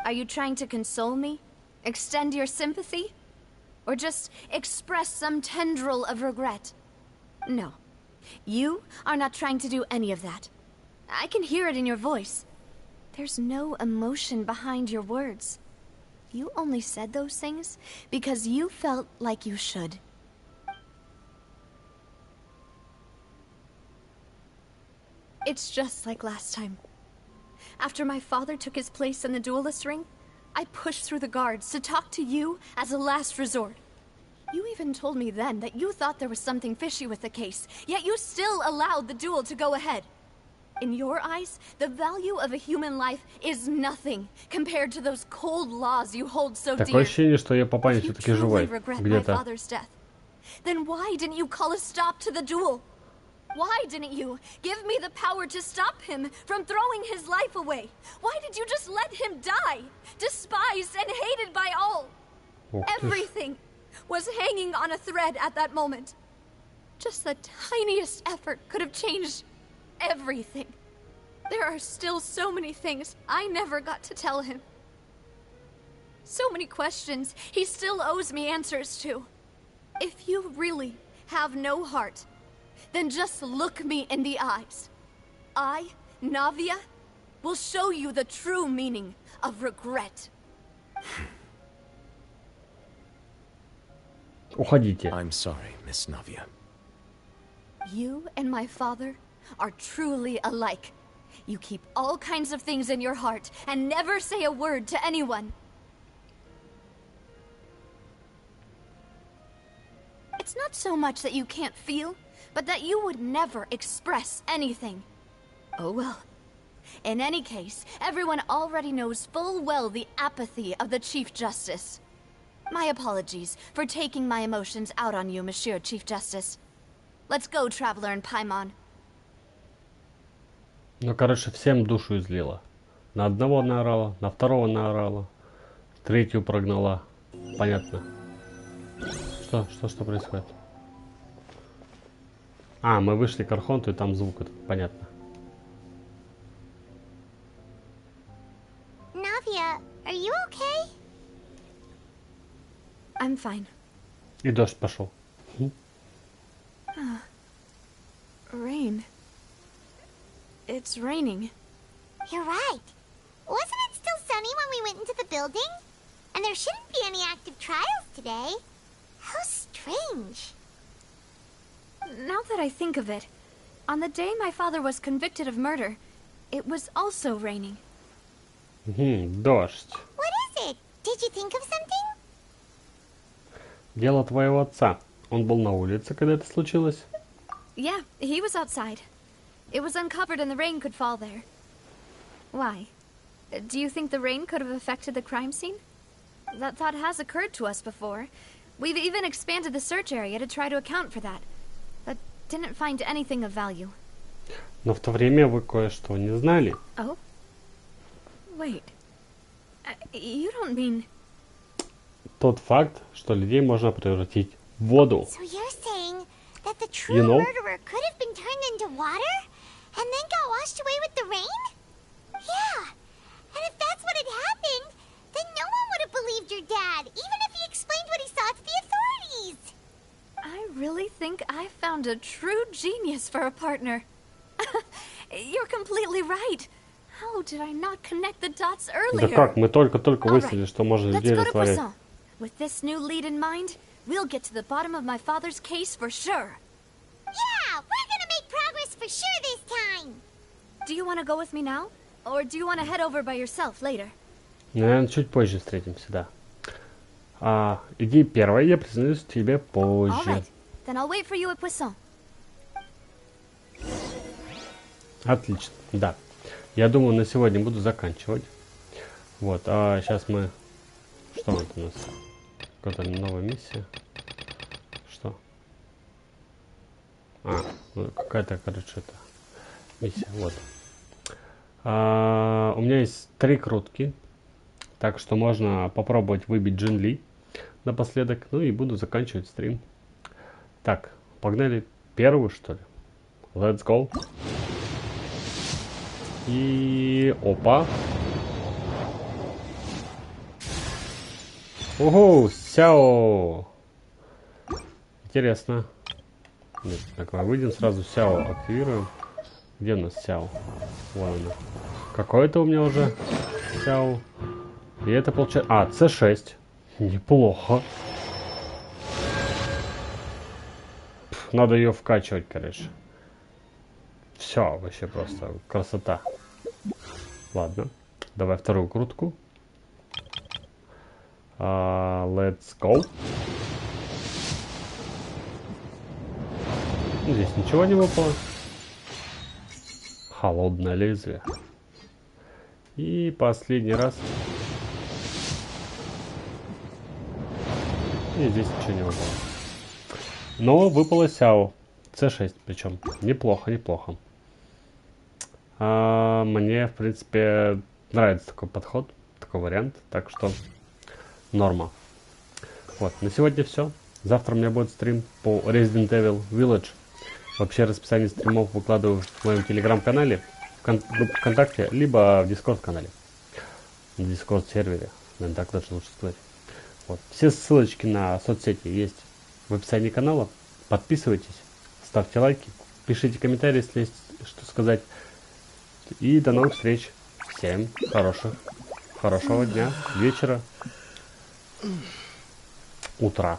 Are you trying to console me? Extend your sympathy? Or just express some tendril of regret? No. You are not trying to do any of that. I can hear it in your voice. There's no emotion behind your words. You only said those things because you felt like you should. It's just like last time. After my father took his place in the duelist ring, I pushed through the guards to talk to you as a last resort. You even told me then that you thought there was something fishy with the case, yet you still allowed the duel to go ahead. In your eyes, the value of a human life is nothing compared to those cold laws you hold so dear. Такое ощущение, что ее папаня If you все-таки truly живой. regret my Где-то. father's death, then why didn't you call a stop to the duel? Why didn't you give me the power to stop him from throwing his life away? Why did you just let him die, despised and hated by all? Ух ты ж. Everything was hanging on a thread at that moment. Just the tiniest effort could have changed everything. There are still so many things I never got to tell him. So many questions he still owes me answers to. If you really have no heart, then just look me in the eyes. I, Navia, will show you the true meaning of regret. Уходите. I'm sorry, Miss Navia. You and my father are truly alike. You keep all kinds of things in your heart and never say a word to anyone. It's not so much that you can't feel, but that you would never express anything. Oh well. In any case, everyone already knows full well the apathy of the Chief Justice. My apologies for taking my emotions out on you, Monsieur Chief Justice. Let's go, Traveler and Paimon. Ну, короче, всем душу излила. На одного наорала, на второго наорала, третью прогнала. Понятно. Что происходит? А, мы вышли к Архонту, и там звук этот. Понятно. Navia, are you okay? I'm fine. И дождь пошел. Rain. It's raining. You're right. Wasn't it still sunny when we went into the building? And there shouldn't be any active trials today. How strange. Now that I think of it, on the day my father was convicted of murder, it was also raining. Дождь. What is it? Did you think of something? Дело твоего отца. Он был на улице, когда это случилось? Yeah, he was outside. It was uncovered and the rain could fall there. Why? Do you think the rain could have affected the crime scene? That thought has occurred to us before. We've even expanded the search area to try to account for that, but didn't find anything of value. Но в то время вы кое-что не знали. Oh? Wait. You don't mean... Тот факт, что людей можно превратить в воду. So you're saying that the true murderer could have been turned into water and then got washed away with the rain? Yeah. And if that's what had happened, then no one would have believed your dad, even if he explained what he saw to the authorities. I really think I found a true genius for a partner. You're completely right. How did I not connect the dots earlier? Да как? Мы только выяснили, что можно людей растворять. With this new lead in mind, we'll get to the bottom of my father's case for sure. Yeah, we're gonna make progress for sure this time. Do you want to go with me now? Or do you want to head over by yourself later? Наверное, чуть позже встретимся, да. Иди первой, я признаюсь тебе позже. Alright, then I'll wait for you at Poisson. Отлично, да. Я думаю, на сегодня буду заканчивать. Вот, а сейчас мы... Что это у нас? Какая-то новая миссия. Что? Ну, какая-то, короче, это миссия, вот. У меня есть 3 крутки. Так что можно попробовать выбить Джин Ли напоследок. Ну и буду заканчивать стрим. Так, погнали первую, что ли? Let's go. И... Опа. Ого, Сяо. Интересно. Нет, так, мы выйдем сразу Сяо активируем. Где у нас Сяо? Вон она. Какой-то у меня уже Сяо. И это получается... С6. Неплохо. Надо ее вкачивать, короче. Все, вообще просто красота. Ладно. Давай вторую крутку. Let's go. Здесь ничего не выпало. Холодное лезвие. И последний раз. И здесь ничего не выпало. Но выпало Сяо. С6 причем. Неплохо, неплохо. Мне, в принципе, нравится такой подход, такой вариант. Так что норма. Вот, на сегодня все. Завтра у меня будет стрим по Resident Evil Village. Вообще расписание стримов выкладываю в моем телеграм-канале, в ВКонтакте, либо в Дискорд-канале. На Дискорд-сервере. Наверное, так даже лучше сказать. Вот. Все ссылочки на соцсети есть в описании канала. Подписывайтесь, ставьте лайки, пишите комментарии, если есть что сказать. И до новых встреч. Всем хорошего дня, вечера, утра.